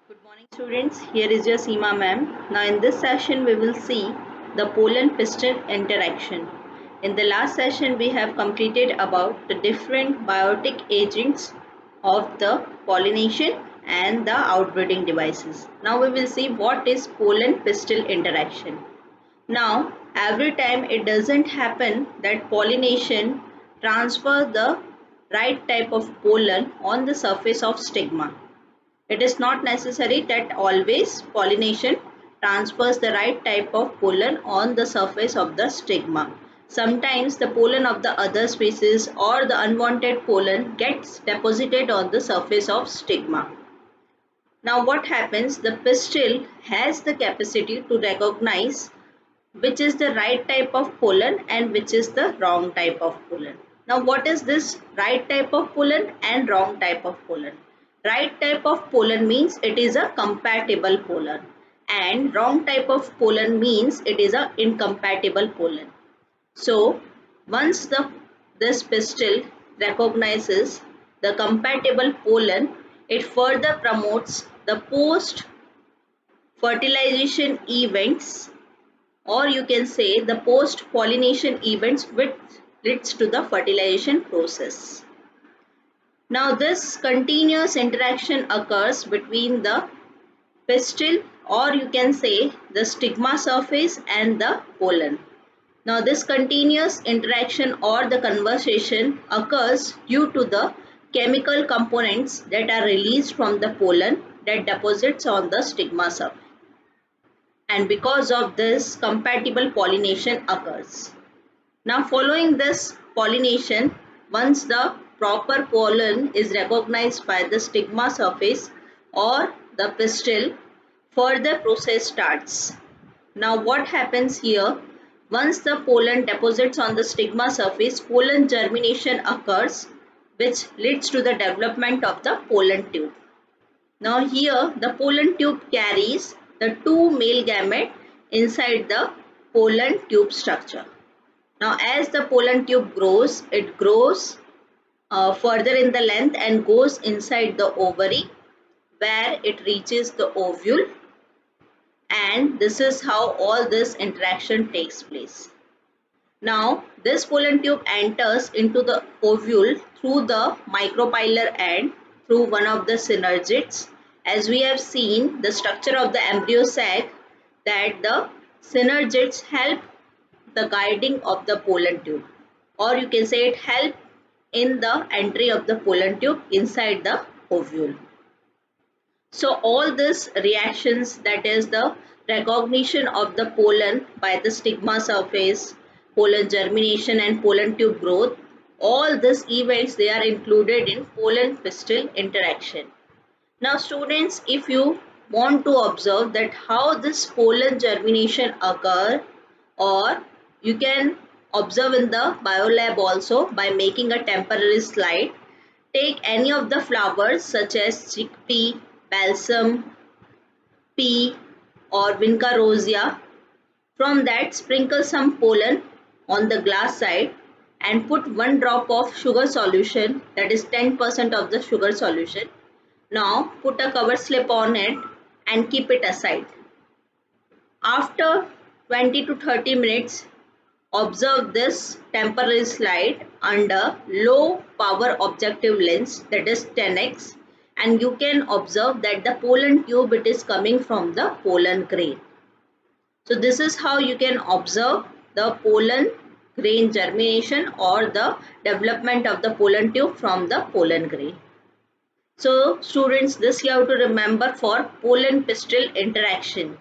Good morning students, here is your Seema ma'am. Now in this session we will see the pollen-pistil interaction. In the last session we have completed about the different biotic agents of the pollination and the outbreeding devices. Now we will see what is pollen-pistil interaction. Now every time it doesn't happen that pollination transfer the right type of pollen on the surface of stigma. It is not necessary that always pollination transfers the right type of pollen on the surface of the stigma. Sometimes the pollen of the other species or the unwanted pollen gets deposited on the surface of stigma. Now what happens? The pistil has the capacity to recognize which is the right type of pollen and which is the wrong type of pollen. Now what is this right type of pollen and wrong type of pollen? Right type of pollen means it is a compatible pollen and wrong type of pollen means it is a incompatible pollen. So once this pistil recognizes the compatible pollen, it further promotes the post fertilization events, or you can say the post pollination events which leads to the fertilization process. Now this continuous interaction occurs between the pistil, or you can say the stigma surface, and the pollen. Now this continuous interaction or the conversation occurs due to the chemical components that are released from the pollen that deposits on the stigma surface, and because of this compatible pollination occurs. Now following this pollination, once the proper pollen is recognized by the stigma surface or the pistil, further process starts. Now what happens here? Once the pollen deposits on the stigma surface, pollen germination occurs, which leads to the development of the pollen tube. Now here the pollen tube carries the two male gamete inside the pollen tube structure. Now as the pollen tube grows, it grows further in the length and goes inside the ovary where it reaches the ovule, and this is how all this interaction takes place. Now this pollen tube enters into the ovule through the micropylar end through one of the synergids. As we have seen the structure of the embryo sac, that the synergids help the guiding of the pollen tube, or you can say it help in the entry of the pollen tube inside the ovule. So all these reactions, that is the recognition of the pollen by the stigma surface, pollen germination and pollen tube growth, all these events they are included in pollen pistil interaction. Now students, if you want to observe that how this pollen germination occur, or you can observe in the biolab also by making a temporary slide. Take any of the flowers such as chickpea, balsam, pea or vinca rosea. From that sprinkle some pollen on the glass side and put 1 drop of sugar solution, that is 10% of the sugar solution. Now put a cover slip on it and keep it aside. After 20 to 30 minutes, observe this temporary slide under low power objective lens, that is 10x, and you can observe that the pollen tube, it is coming from the pollen grain. So this is how you can observe the pollen grain germination or the development of the pollen tube from the pollen grain. So students, this you have to remember for pollen pistil interaction.